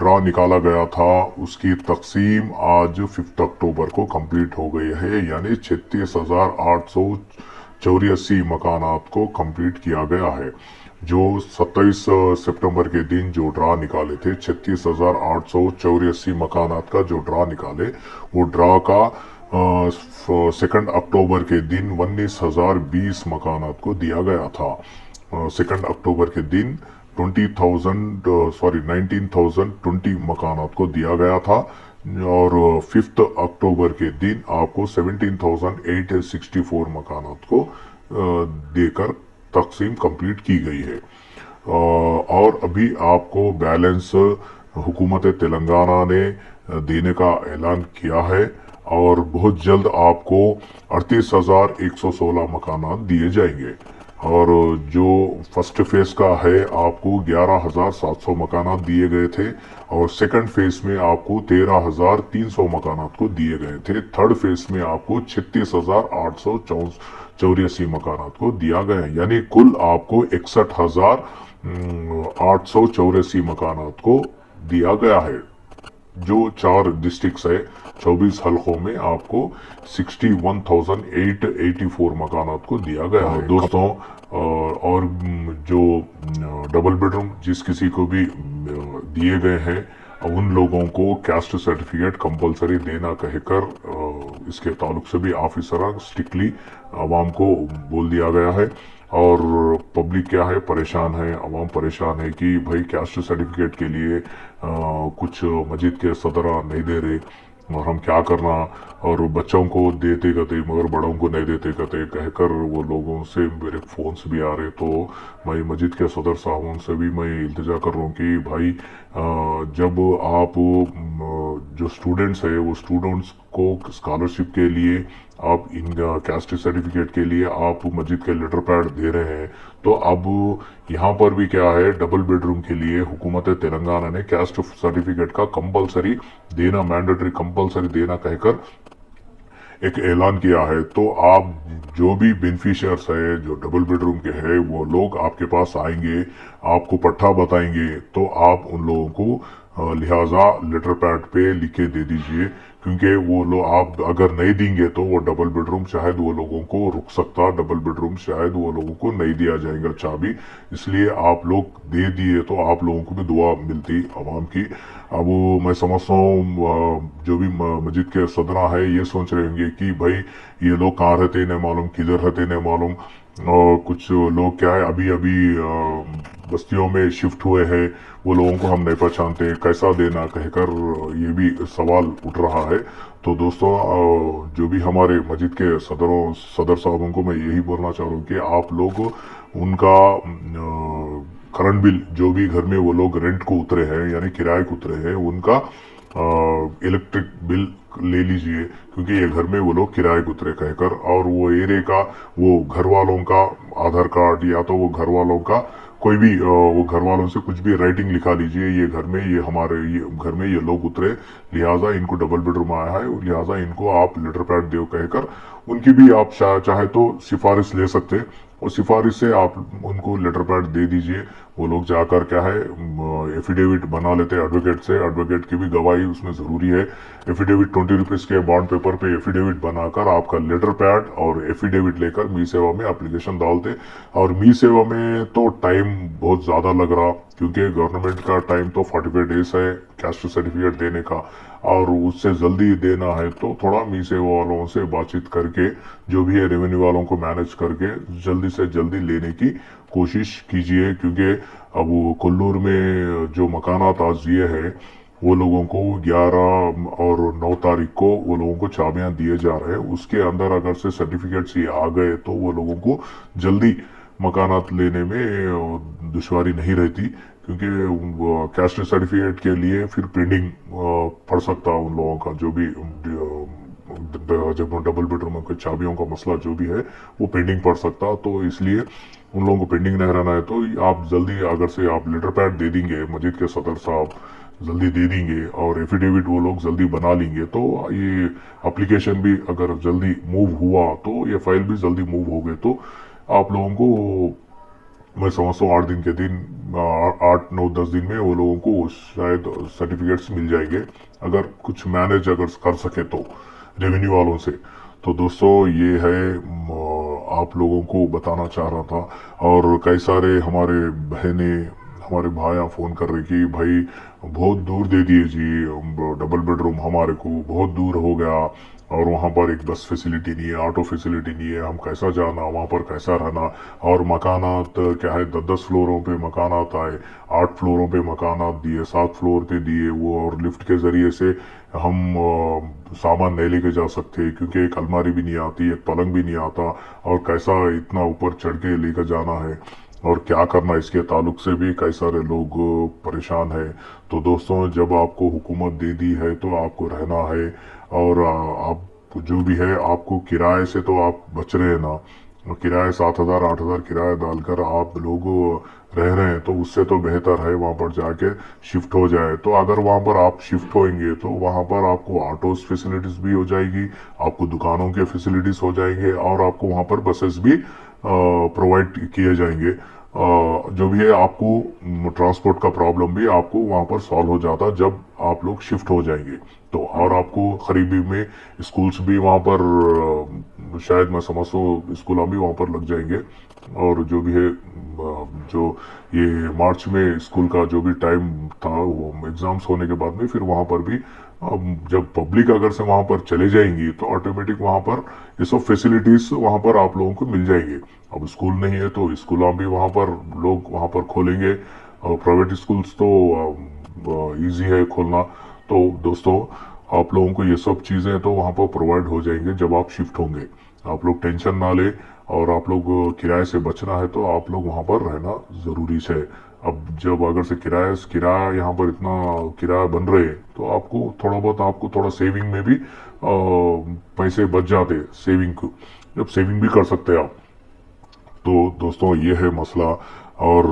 Draw निकाला गया था उसकी तकसीम आज 5 अक्टूबर को कंप्लीट हो गई है, यानी 36,884 मकानात को कंप्लीट किया गया है। जो 27 सितंबर के दिन जो ड्रा निकाले थे, 36,884 मकानात का जो ड्रा निकाले, वो ड्रा का 2 अक्टूबर के दिन 19,020 मकानात को दिया गया था। 2 अक्टूबर के दिन 19,020 मकानात को दिया गया था, और 5 अक्टूबर के दिन आपको 17,864 मकानात को देकर तकसीम कंप्लीट की गई है। और अभी आपको बैलेंस हुकूमत तेलंगाना ने देने का ऐलान किया है, और बहुत जल्द आपको 38,116 मकानात दिए जाएंगे। और जो फर्स्ट फेज का है आपको 11,700 मकानात दिए गए थे, और सेकंड फेज में आपको 13,300 मकानात को दिए गए थे। थर्ड फेज में आपको 36,884 मकानात को दिया गया है, यानी कुल आपको 61,884 मकानात को दिया गया है। जो 4 डिस्ट्रिक्ट्स है, 24 हलकों में आपको 61,884 मकानात को दिया गया है दोस्तों। और जो डबल बेडरूम जिस किसी को भी दिए गए हैं, उन लोगों को कैस्ट सर्टिफिकेट कंपलसरी देना कहकर इसके ताल्लुक से भी ऑफिसर स्ट्रिक्टली आवाम को बोल दिया गया है। और पब्लिक क्या है, परेशान है, आवाम परेशान है कि भाई कैस्ट सर्टिफिकेट के लिए कुछ मस्जिद के सदरा नहीं दे रहे, और हम क्या करना, और बच्चों को देते कहते मगर बड़ों को नहीं देते कहते कहकर वो लोगों से मेरे फोन्स भी आ रहे। तो मैं मस्जिद के सदर साहबों से भी मैं इल्तिजा कर रहा हूँ कि भाई जब आप जो स्टूडेंट्स है वो स्टूडेंट्स को स्कॉलरशिप के लिए आप इन कैस्ट सर्टिफिकेट के लिए आप मस्जिद के लेटर पैड दे रहे हैं, तो अब यहाँ पर भी क्या है, डबल बेडरूम के लिए हुकूमत तेलंगाना ने कैस्ट सर्टिफिकेट का कंपलसरी देना, मैंडेटरी कंपलसरी देना कहकर एक ऐलान किया है। तो आप जो भी बेनिफिशियर्स है जो डबल बेडरूम के हैं, वो लोग आपके पास आएंगे, आपको पट्टा बताएंगे, तो आप उन लोगों को लिहाजा लेटर पैड पे लिख के दे दीजिए, क्योंकि वो लोग आप अगर नहीं देंगे तो वो डबल बेडरूम शायद वो लोगों को रुक सकता, डबल बेडरूम शायद वो लोगों को नहीं दिया जाएगा चाबी। इसलिए आप लोग दे दिए तो आप लोगों को भी दुआ मिलती आवाम की। अब मैं समझता हूँ जो भी मस्जिद के सदरा है ये सोच रहे होंगे कि भाई ये लोग कहाँ रहते नहीं मालूम, किधर रहते नहीं मालूम, और कुछ लोग क्या है अभी अभी बस्तियों में शिफ्ट हुए हैं, वो लोगों को हम नहीं पहचानते, कैसा देना कहकर ये भी सवाल उठ रहा है। तो दोस्तों जो भी हमारे मस्जिद के सदर साहबों को मैं यही बोलना चाह रहा हूँ कि आप लोग उनका करंट बिल जो भी घर में वो लोग रेंट को उतरे हैं यानी किराए को उतरे हैं, उनका इलेक्ट्रिक बिल ले लीजिए, क्योंकि ये घर में वो लोग किराए को उतरे कहकर, और वो एरिया का वो घर वालों का आधार कार्ड या तो वो घर वालों का कोई भी वो घर वालों से कुछ भी राइटिंग लिखा लीजिए, ये घर में ये हमारे ये घर में ये लोग उतरे, लिहाजा इनको डबल बेडरूम आया है, लिहाजा इनको आप लेटर पैड दो कहकर उनकी भी आप चाहे तो सिफारिश ले सकते, और सिफारिश से आप उनको लेटर पैड दे दीजिए। वो लोग जाकर क्या है एफिडेविट बना लेते हैं एडवोकेट से, एडवोकेट की भी गवाही उसमें ज़रूरी है। एफिडेविट 20 रुपीज़ के बॉन्ड पेपर पे एफिडेविट बनाकर आपका लेटर पैड और एफिडेविट लेकर मी सेवा में एप्लीकेशन डालते। और मी सेवा में तो टाइम बहुत ज़्यादा लग रहा, क्योंकि गवर्नमेंट का टाइम तो 45 डेज है कैस्ट सर्टिफिकेट देने का, और उससे जल्दी देना है तो थोड़ा मी सेवा वालों से बातचीत करके जो भी है रेवेन्यू वालों को मैनेज करके जल्दी से जल्दी लेने की कोशिश कीजिए। क्योंकि अब वो कोल्लूर में जो मकानात आज दिए हैं वो लोगों को 11 और 9 तारीख को वो लोगों को चाबियां दिए जा रहे हैं, उसके अंदर अगर से सर्टिफिकेट्स ये आ गए तो वो लोगों को जल्दी मकानात लेने में दुश्वारी नहीं रहती, क्योंकि कैस्ट सर्टिफिकेट के लिए फिर पेंडिंग पड़ सकता उन लोगों का, जो भी जब डबल बेडरूम के चाबियों का मसला जो भी है वो पेंडिंग पड़ सकता। तो इसलिए उन लोगों को पेंडिंग नहीं रहना है, तो आप जल्दी अगर से आप लेटर पैड दे देंगे, मस्जिद के सदर साहब जल्दी दे देंगे और एफिडेविट वो लोग जल्दी बना लेंगे, तो ये एप्लीकेशन भी अगर जल्दी मूव हुआ तो ये फाइल भी जल्दी मूव हो गए, तो आप लोगों को मैं समझता हूँ 8 दिन के दिन 8 9 10 दिन में वो लोगों को शायद सर्टिफिकेट्स मिल जाएंगे, अगर कुछ मैनेज अगर कर सके तो रेवेन्यू वालों से। तो दोस्तों ये है आप लोगों को बताना चाह रहा था। और कई सारे हमारे बहने हमारे भाइयाँ फ़ोन कर रहे कि भाई बहुत दूर दे दिए जी, डबल बेडरूम हमारे को बहुत दूर हो गया, और वहाँ पर एक बस फैसिलिटी नहीं है, ऑटो फैसिलिटी नहीं है, हम कैसा जाना वहाँ पर कैसा रहना। और मकानात क्या है, 10 10 फ्लोरों पे मकानात आए, 8 फ्लोरों पे मकानात दिए, 7 फ्लोर पे दिए वो, और लिफ्ट के ज़रिए से हम सामान नहीं लेके जा सकते क्योंकि एक अलमारी भी नहीं आती, एक पलंग भी नहीं आता, और कैसा इतना ऊपर चढ़ के लेकर जाना है और क्या करना, इसके ताल्लुक से भी कई सारे लोग परेशान है। तो दोस्तों जब आपको हुकूमत दे दी है तो आपको रहना है, और आप जो भी है आपको किराए से तो आप बच रहे हैं ना, किराए 7 हजार 8 हजार किराया डालकर आप लोग रह रहे हैं, तो उससे तो बेहतर है वहाँ पर जाके शिफ्ट हो जाए। तो अगर वहाँ पर आप शिफ्ट होंगे तो वहाँ पर आपको ऑटोज फैसिलिटीज भी हो जाएगी, आपको दुकानों के फैसिलिटीज हो जाएंगे, और आपको वहाँ पर बसेस भी प्रोवाइड किए जाएंगे। जो भी है आपको ट्रांसपोर्ट का प्रॉब्लम भी आपको वहाँ पर सॉल्व हो जाता जब आप लोग शिफ्ट हो जाएंगे। तो और आपको करीबी में स्कूल्स भी वहाँ पर शायद मैं समझता हूँ स्कूल भी वहाँ पर लग जाएंगे। और जो भी है जो ये मार्च में स्कूल का जो भी टाइम था वो एग्जाम्स होने के बाद में फिर वहाँ पर भी जब पब्लिक अगर से वहाँ पर चले जाएंगी तो ऑटोमेटिक वहाँ पर ये सब फैसिलिटीज वहाँ पर आप लोगों को मिल जाएंगे। अब स्कूल नहीं है तो स्कूल भी वहाँ पर लोग वहाँ पर खोलेंगे, और प्राइवेट स्कूल्स तो इजी है खोलना। तो दोस्तों आप लोगों को ये सब चीज़ें तो वहाँ पर प्रोवाइड हो जाएंगे जब आप शिफ्ट होंगे, आप लोग टेंशन ना ले। और आप लोग किराए से बचना है तो आप लोग वहाँ पर रहना ज़रूरी है। अब जब अगर से किराया यहाँ पर इतना किराया बन रहे तो आपको थोड़ा बहुत आपको थोड़ा सेविंग में भी पैसे बच जाते, सेविंग को जब सेविंग भी कर सकते हैं आप। तो दोस्तों ये है मसला। और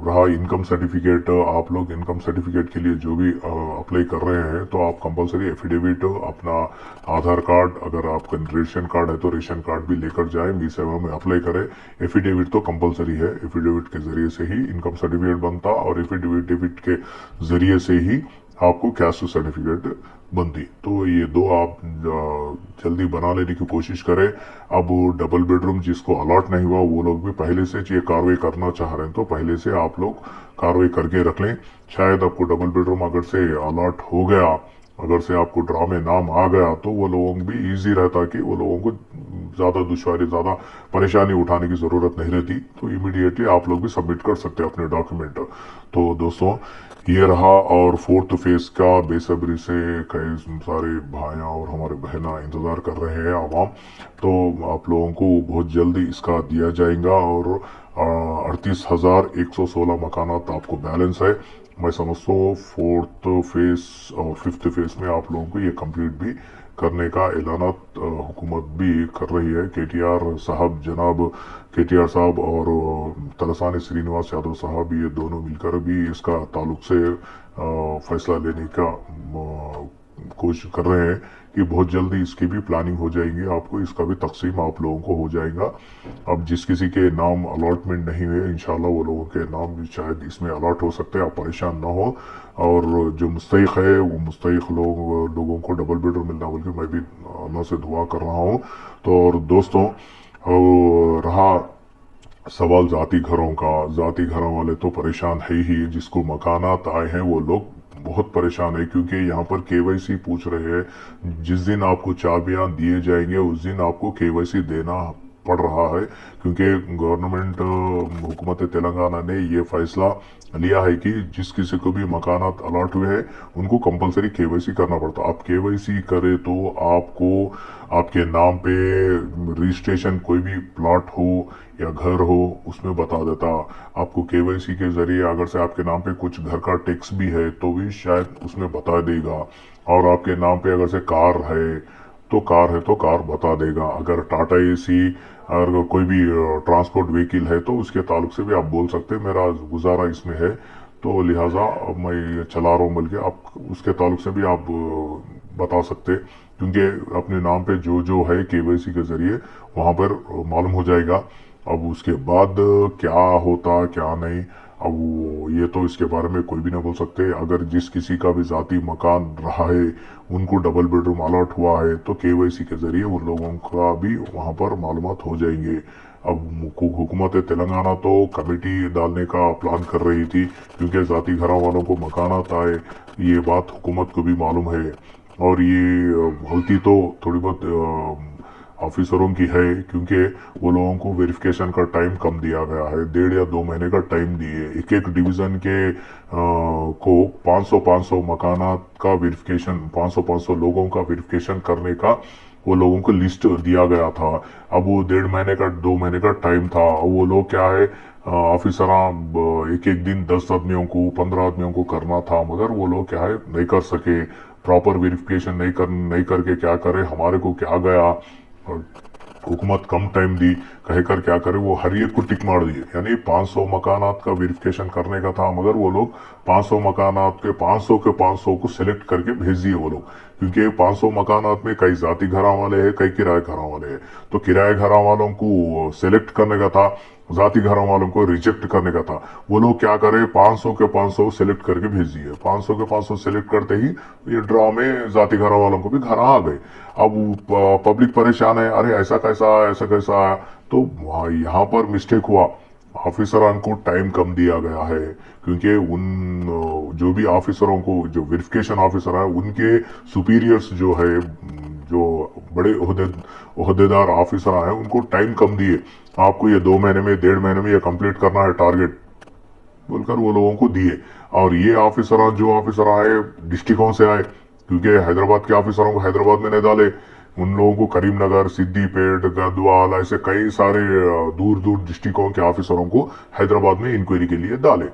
रहा इनकम सर्टिफिकेट, आप लोग इनकम सर्टिफिकेट के लिए जो भी अप्लाई कर रहे हैं तो आप कंपलसरी एफिडेविट अपना आधार कार्ड, अगर आपका रेशन कार्ड है तो रेशन कार्ड भी लेकर जाए, मी सेवा में अप्लाई करें। एफिडेविट तो कंपलसरी है, एफिडेविट के जरिए से ही इनकम सर्टिफिकेट बनता, और एफिडेविट के जरिए से ही आपको कैस्ट सर्टिफिकेट बनती। तो ये दो आप जल्दी बना लेने की कोशिश करें। अब डबल बेडरूम जिसको अलॉट नहीं हुआ वो लोग भी पहले से ये कार्रवाई करना चाह रहे हैं तो पहले से आप लोग कार्रवाई करके रख लें। शायद आपको डबल बेडरूम अगर से अलॉट हो गया, अगर से आपको ड्रा में नाम आ गया तो वो लोगों को भी इजी रहता कि वो लोगों को ज़्यादा दुश्वारी ज़्यादा परेशानी उठाने की ज़रूरत नहीं रहती, तो इमीडिएटली आप लोग भी सबमिट कर सकते हैं अपने डॉक्यूमेंट। तो दोस्तों ये रहा। और फोर्थ फेज का बेसब्री से कई सारे भाइयाँ और हमारे बहना इंतज़ार कर रहे हैं आवाम। तो आप लोगों को बहुत जल्दी इसका दिया जाएगा, और 38,116 मकानात आपको बैलेंस है। मैं समझता हूँ फोर्थ फेज और फिफ्थ फेज में आप लोगों को ये कंप्लीट भी करने का ऐलानात हुकूमत भी कर रही है। केटीआर साहब, जनाब केटीआर साहब और तलसानी श्रीनिवास यादव साहब ये दोनों मिलकर भी इसका ताल्लुक से फैसला लेने का कोशिश कर रहे हैं कि बहुत जल्दी इसकी भी प्लानिंग हो जाएगी, आपको इसका भी तकसीम आप लोगों को हो जाएगा। अब जिस किसी के नाम अलॉटमेंट नहीं हुए इंशाल्लाह वो लोगों के नाम भी शायद इसमें अलॉट हो सकते हैं, आप परेशान ना हो। और जो मुस्तहिक है वो मुस्तहिक लोगों को डबल बेडरूम मिलना बोल के मैं भी अल्लाह से दुआ कर रहा हूँ। तो और दोस्तों रहा सवाल जाति घरों का, जाति घरों वाले तो परेशान है ही, जिसको मकानात आए हैं वो लोग बहुत परेशान है क्योंकि यहाँ पर केवाईसी पूछ रहे हैं। जिस दिन आपको चाबियां दिए जाएंगे उस दिन आपको केवाईसी देना पड़ रहा है, क्योंकि गवर्नमेंट हुकूमत तेलंगाना ने ये फैसला लिया है कि जिस किसी को भी मकानात अलॉट हुए हैं उनको कंपलसरी केवाईसी करना पड़ता। आप केवाईसी करें तो आपको आपके नाम पे रजिस्ट्रेशन कोई भी प्लॉट हो या घर हो उसमें बता देता। आपको केवाईसी के जरिए अगर से आपके नाम पे कुछ घर का टैक्स भी है तो भी शायद उसमें बता देगा। और आपके नाम पे अगर से कार है तो कार बता देगा। अगर टाटा एसी अगर कोई भी ट्रांसपोर्ट व्हीकल है तो उसके ताल्लुक से भी आप बोल सकते हैं मेरा गुजारा इसमें है तो लिहाजा मैं चला रहा हूँ, बल्कि आप उसके ताल्लुक से भी आप बता सकते, क्योंकि अपने नाम पे जो जो है केवाईसी के जरिए वहाँ पर मालूम हो जाएगा। अब उसके बाद क्या होता क्या नहीं, अब ये तो इसके बारे में कोई भी ना बोल सकते। अगर जिस किसी का भी जाती मकान रहा है, उनको डबल बेडरूम अलॉट हुआ है, तो केवाईसी के जरिए उन लोगों का भी वहां पर मालूमात हो जाएंगे। अब हुकूमत तेलंगाना तो कमेटी डालने का प्लान कर रही थी, क्योंकि जाती घरों वालों को मकानात आए, ये बात हुकूमत को भी मालूम है। और ये गलती तो थोड़ी बहुत ऑफिसरों की है, क्योंकि वो लोगों को वेरिफिकेशन का टाइम कम दिया गया है, 1.5 या 2 महीने का टाइम दिए। एक एक डिवीजन के को 500 मकानात का वेरिफिकेशन, 500 लोगों का वेरिफिकेशन करने का वो लोगों को लिस्ट दिया गया था। अब वो 1.5 महीने का 2 महीने का टाइम था। अब वो लोग क्या है, ऑफिसर एक एक दिन 10 आदमियों को 15 आदमियों को करना था, मगर वो लोग क्या है नहीं कर सके। प्रॉपर वेरिफिकेशन नहीं करके क्या करे, हमारे को क्या गया, हुकूमत कम टाइम दी कहकर क्या करे, वो हर एक को टिक मार दिए। यानी 500 मकानात का वेरिफिकेशन करने का था, मगर वो लोग 500 मकानात के 500 को सिलेक्ट करके भेज दिए वो लोग। क्योंकि 500 मकानात में कई जाती घरा वाले हैं, कई किराए घरा वाले हैं, तो किराए घरा वालों को सिलेक्ट करने का था, जाती घरों वालों को रिजेक्ट करने का था। वो लोग क्या करे, 500 के 500 सिलेक्ट करके भेज दिए। 500 के 500 सिलेक्ट करते ही ये ड्रा में जाती घरों वालों को भी घर आ गए। अब पब्लिक परेशान है, अरे ऐसा कैसा ऐसा कैसा आया। तो यहाँ पर मिस्टेक हुआ, ऑफिसरान को टाइम कम दिया गया है, क्योंकि उन जो भी ऑफिसरों को, जो वेरिफिकेशन ऑफिसर है, उनके सुपीरियर्स जो है, जो बड़े ओहदेदार ऑफिसर हैं, उनको टाइम कम दिए। आपको ये 2 महीने में 1.5 महीने में ये कंप्लीट करना है टारगेट बोलकर वो लोगों को दिए। और ये ऑफिसर जो ऑफिसर आए डिस्ट्रिक्टों से आए, क्योंकि हैदराबाद के ऑफिसरों को हैदराबाद में नहीं डाले, उन लोगों को करीमनगर, सिद्दीपेट, गद्वाल, ऐसे कई सारे दूर दूर डिस्ट्रिक्टों के ऑफिसरों को हैदराबाद में इंक्वायरी के लिए डाले।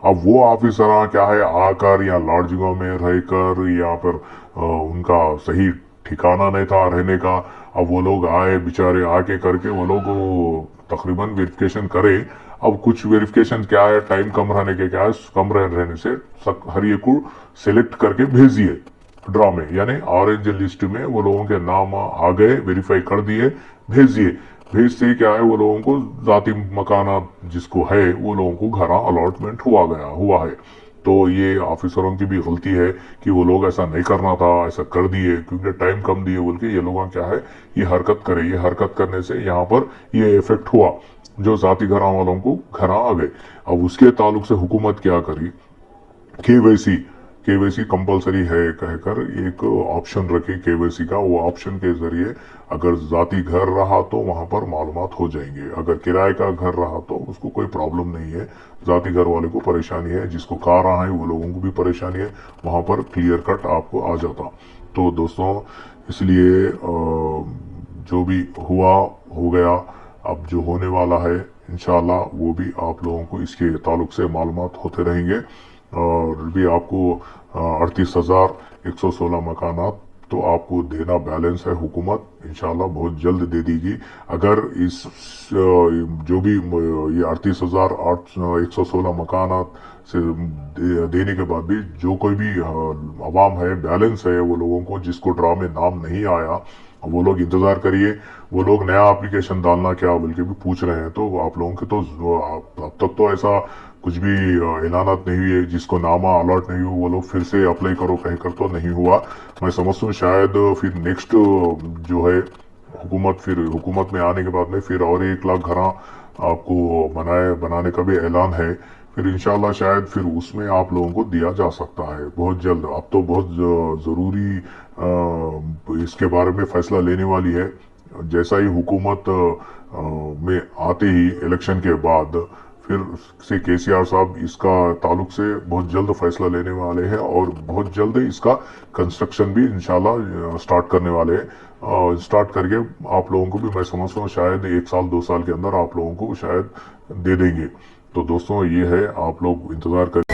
अब वो ऑफिसर क्या है, आकर या लॉड्जिंगों में रहकर, या फिर उनका सही ठिकाना नहीं था रहने का। अब वो लोग आए बेचारे, आके करके वो लोग तकरीबन वेरिफिकेशन करे। अब कुछ वेरिफिकेशन क्या है, टाइम कम रहने के क्या है, कम रहने से हर एक को सिलेक्ट करके भेजिए ड्रा में, यानी ऑरेंज लिस्ट में वो लोगों के नाम आ गए, वेरीफाई कर दिए, भेज दिए। भेजते क्या है, वो लोगों को जाती मकाना जिसको है, वो लोगों को घर अलॉटमेंट हुआ है। तो ये ऑफिसरों की भी गलती है कि वो लोग ऐसा नहीं करना था, ऐसा कर दिए, क्योंकि टाइम कम दिए बोल के ये लोग क्या है, ये हरकत करे। ये हरकत करने से यहाँ पर ये इफेक्ट हुआ, जो जाती घरों वालों को घर आ गए। अब उसके ताल्लुक से हुकूमत क्या करी, केवाईसी केवाईसी कंपलसरी है कहकर एक ऑप्शन रखे केवाईसी का। वो ऑप्शन के जरिए अगर जाती घर रहा तो वहां पर मालूमात हो जाएंगे, अगर किराए का घर रहा तो उसको कोई प्रॉब्लम नहीं है। जाती घर वाले को परेशानी है, जिसको कार रहा है वो लोगों को भी परेशानी है, वहां पर क्लियर कट आपको आ जाता। तो दोस्तों, इसलिए जो भी हुआ हो गया, अब जो होने वाला है इंशाल्लाह वो भी आप लोगों को इसके ताल्लुक से मालूमात होते रहेंगे। और भी आपको 38,116 मकानात तो आपको देना बैलेंस है, हुकूमत इंशाल्लाह बहुत जल्द दे देगी। अगर इस जो भी ये 38,116 मकानात से देने के बाद भी जो कोई भी अवाम है, बैलेंस है, वो लोगों को जिसको ड्रा में नाम नहीं आया, वो लोग इंतजार करिए। वो लोग नया एप्लीकेशन डालना क्या बल्कि भी पूछ रहे हैं। तो आप लोगों के तो अब तक तो ऐसा कुछ भी ऐलानात नहीं हुई है, जिसको नामा अलॉट नहीं हुआ वो लोग फिर से अप्लाई करो कहकर तो नहीं हुआ। मैं समझता हूँ शायद फिर नेक्स्ट जो है हुकूमत में आने के बाद में फिर और 1 लाख घर आपको बनाने का भी ऐलान है। फिर इंशाल्लाह शायद फिर उसमें आप लोगों को दिया जा सकता है बहुत जल्द। अब तो बहुत जरूरी इसके बारे में फैसला लेने वाली है। जैसा ही हुकूमत में आते ही इलेक्शन के बाद फिर से केसीआर साहब इसका ताल्लुक से बहुत जल्द फैसला लेने वाले हैं, और बहुत जल्द इसका कंस्ट्रक्शन भी इंशाल्लाह स्टार्ट करने वाले हैं। स्टार्ट करके आप लोगों को भी मैं समझता हूँ शायद 1 साल 2 साल के अंदर आप लोगों को शायद दे देंगे। तो दोस्तों, ये है, आप लोग इंतजार करें।